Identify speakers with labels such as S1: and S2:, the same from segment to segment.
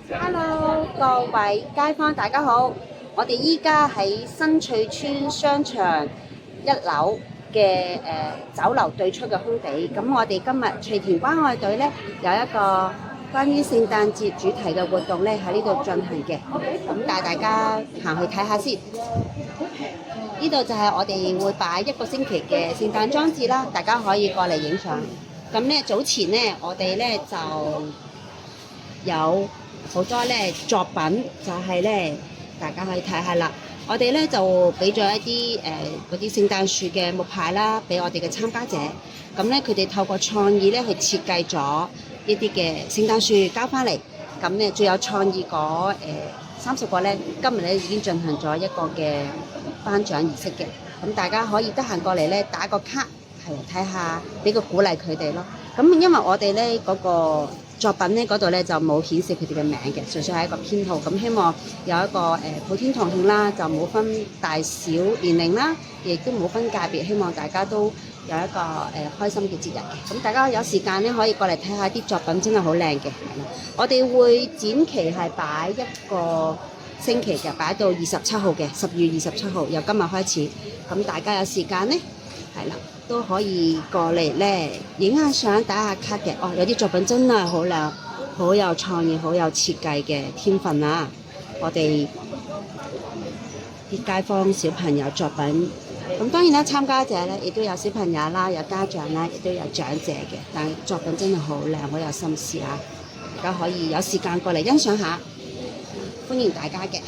S1: Hello，各位街坊，大家好！我哋依家喺新翠村商場1樓嘅酒樓對出嘅空地。咁我哋今日翠田關愛隊呢，有一個關於聖誕節主題嘅活動呢喺呢度進行嘅。咁帶大家行去睇下先。呢度就係我哋會擺1個星期嘅聖誕裝置啦，大家可以過嚟影相。咁呢，早前呢，我哋呢就有好多咧作品，就係咧大家可以睇下啦。我哋咧就俾咗一啲嗰啲聖誕樹嘅木牌啦，俾我哋嘅參加者。咁咧佢哋透過創意咧去設計咗呢啲嘅聖誕樹交翻嚟。咁咧最有創意嗰30個咧，今日咧已經進行咗一個嘅頒獎儀式嘅。咁大家可以得閒過嚟咧打個卡，係嚟睇下，俾個鼓勵佢哋咯。咁因為我哋咧嗰個作品咧嗰度咧就冇顯示佢哋嘅名嘅，純粹係一個編號。咁希望有一個普天同慶啦，就冇分大小年齡啦，亦都冇分界別，希望大家都有一個開心嘅節日嘅。咁大家有時間咧可以過嚟睇下啲作品，真係好靚嘅。係啦，我哋會展期係擺1個星期嘅，擺到27號嘅，12月27號，由今日開始。咁大家有時間咧，係啦，都可以過嚟咧影下相、打下卡嘅。哦，有啲作品真係好靚，好有創意、好有設計嘅天分啊！我哋啲街坊小朋友作品，咁當然啦，參加者咧亦都有小朋友啦，有家長啦，亦都有長者嘅。但係作品真係好靚，好有心思啊！大家可以有時間過嚟欣賞下，歡迎大家嘅。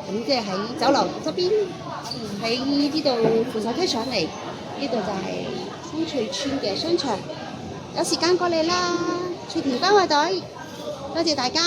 S1: 咁即係喺酒樓側邊，喺呢度扶手梯上嚟，呢度就係新翠村嘅商場。有時間過嚟啦，翠田關愛隊，多謝大家。